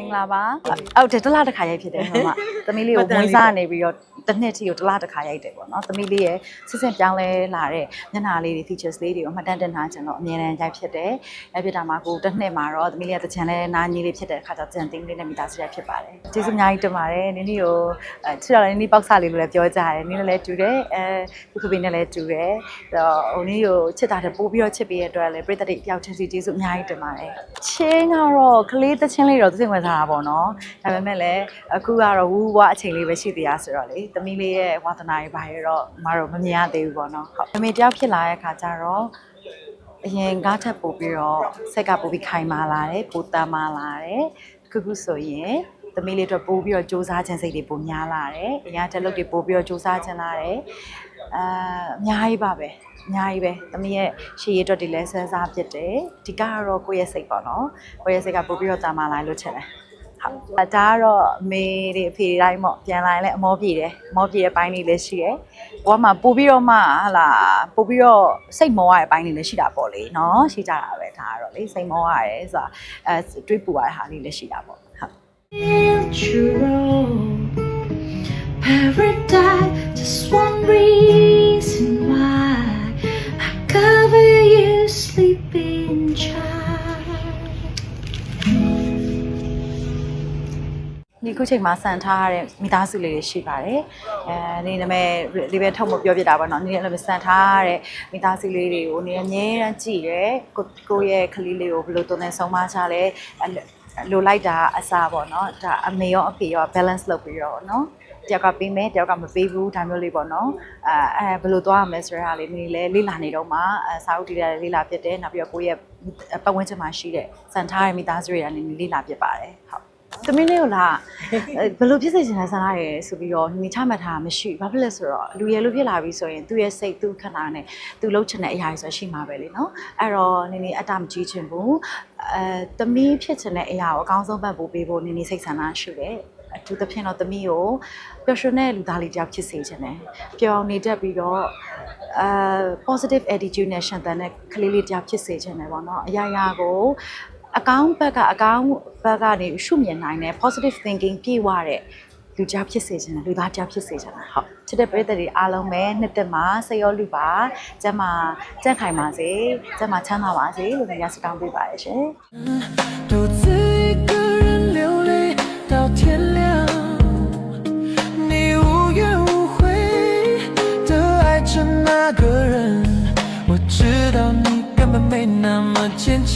င်္ဂလာပါဟုတ်တယ်တလားတစ်ခါရိုက်ဖြစ်တယ်ဟုတ်မှာသမီးလေးကိုမွေးစားနေပြီးတော့တစ်နှစ်ထိကိုတလားတစ်ခါရိုက်တယ်ပေါ့နော်သမီးလေးရဲ့စစ်စစ်ပြောင်းလဲလာတဲ့မျက်နှာလေးတွေ features လေးတွေကိုမှတ်တမ်းတင်ထားခြင်းတော့အမြဲတမ်းရိုက်ဖြစ်တယ်ရိုက်ဖြစ်တာမှာကိုတစ်နှစ်မှာတော့သမီးလေးကတချန်လဲနားကြီးလေးဖြစ်တဲ့အခါကျတော့ကြံသိမ်းလေးနဲ့မိသားစုရိုက်ဖြစ်ပါတယ်ကျေးဇူးအများကြီးတင်ပါတယ်နင်းနီကိုချစ်တော်လည်းနင်းနီပေါက်စားလေးလို့လည်းပြောကြတယ်နင်းလည်းတူတယ်ခုခပင်းနဲ့လည်းတူတယ်ဆိုတော့ဟိုနင်းကိုချစ်တာတဲ့ပို့ပြီးတော့ချစ်ပေးရတဲ့အတွက်လည်းပြည်သက်တွေအပြောက်ချင်းစီကျေးဇူးအများကြီးတင်ပါတယ်ချင်းကတော့ကလေးသချင်းလေးတော့သိဝင်စားတာပေါ့နော်ဒါပေမဲ့လည်းအခုကတော့ဝူးဝါအချိန်လေးပဲရှိသေးရဆိုတော့လေသမီးလေးရဲ့ဝါသနာရေးပါရတော့မတို့မမြင်ရသေးဘူးပေါ့နော်ဟုတ်အမေတယောက်ဖြစ်လာတဲ့အခါကျတော့အရင်ကားထပ်ပို့ပြီးတော့ဆက်ကပို့ပြီးခိုင်မာလာတယ်ပိုတမ်းမာလာတယ်ခုဆိုရင်သမီးလေးတို့ပို့ပြီးတော့စူးစမ်းခြင်းစိတ်တွေပိုများလာတယ်အရာတက်လုပ်တွေပို့ပြီးတော့စူးစမ်းခြင်းလာတယ်အများကြီးပါပဲအများကြီးပဲသမီးရဲ့ရှေ့ရအတွက်ဒီလဲဆန်းစားဖြစ်တယ်ဒီကတော့ကိုယ့်ရဲ့စိတ်ပေါ့နော်ကိုယ့်ရဲ့စိတ်ကပို့ပြီးတော့တာမာလာလို့ချင်တယ်ဟုတ်ဒါကတော့အမေတွေအဖေတွေတိုင်းပေါ့ပြန်လာရင်လည်းအမောပြေတယ်အမောပြေတဲ့ပိုင်းလေးလည်းရှိတယ်ဘဝမှာပို့ပြီးတော့မှဟာလာပို့ပြီးတော့စိတ်မောရတဲ့ပိုင်းလေးလည်းရှိတာပေါ့လေနော်ရှိကြတာပဲဒါကတော့လေစိတ်မောရတယ်ဆိုတာတွေးပူရတဲ့ဟာလေးလည်းရှိတာပေါ့ဟုတ် Paradise, just one reason why I cover you, sleeping child. ဒီခုချိန်မှာစံထားရတဲ့မိသားစုလေးတွေရှိပါတယ်ဒီနာမည်လေးပဲထုတ်မပြောပြတာပေါ့နော်ဒီလည်းစံထားရတဲ့မိသားစုလေးတွေကိုနေအမြဲတမ်းကြည့်ရဲကိုရဲ့ကလေးလေးကိုဘယ်လိုတုံးနေဆုံးမချလဲလိုလိုက်တာအစားပေါ့နော်ဒါအမေရောအဖေရော balance လုပ်ပြီးတော့နော်တယောက်ကပေးမယ်တယောက်ကမပေးဘူးဒါမျိုးလေးပေါ့နော်ဘယ်လိုသွားရမလဲဆိုတဲ့ဟာလေးနည်းလေလေ့လာနေတော့မှစာအုပ်တီးတဲ့လေ့လာဖြစ်တယ်နောက်ပြီးတော့ကိုယ့်ရဲ့ပတ်ဝန်းကျင်မှာရှိတဲ့စံထားတဲ့မိသားစုတွေကနေလေ့လာဖြစ်ပါတယ်ဟုတ်သမီးလေးကိုလားဘယ်လိုဖြစ်စေချင်လဲဆန္ဒရယ်ဆိုပြီးတော့နေချမှတ်ထားမရှိဘာဖြစ်လဲဆိုတော့လူရယ်လို့ဖြစ်လာပြီဆိုရင်သူ့ရဲ့စိတ်သူ့ခန္ဓာနဲ့သူလှုပ်ချင်တဲ့အရာတွေဆိုရှိမှာပဲလေနော်အဲ့တော့နေအတ္တမကြီးချင်ဘူးသမီးဖြစ်ချင်တဲ့အရာကိုအကောင်းဆုံးပတ်ဖို့ပေးဖို့နေစိတ်ဆန္ဒရှိတယ်အထူးသဖြင့်တော့သမီးကိုပျော်ရွှင်တဲ့လူသားလေးတယောက်ဖြစ်စေချင်တယ်ပျော်နေတတ်ပြီးတော့positive attitude နဲ့ရှင်သန်တဲ့ကလေးလေးတယောက်ဖြစ်စေချင်တယ်ပေါ့နော်အရာရာကိုအကောင်းဘက်ကနေရှုမြင်နိုင်တဲ့ positive thinking ပြည့်ဝတဲ့လူတယောက်ဖြစ်စေချင်တယ်လူသားတယောက်ဖြစ်စေချင်တယ်ဟုတ်ချစ်တဲ့ပရိသတ်တွေအားလုံးပဲနှစ်သက်မှာစိတ်ရောလူပါကျမ်းမာကြံ့ခိုင်ပါစေကျမ်းမာချမ်းသာပါစေလို့ညစတောင်းပေးပါရရှင်独自一个人流泪到天亮你无怨无悔的爱着那个人我知道你根本没那么坚强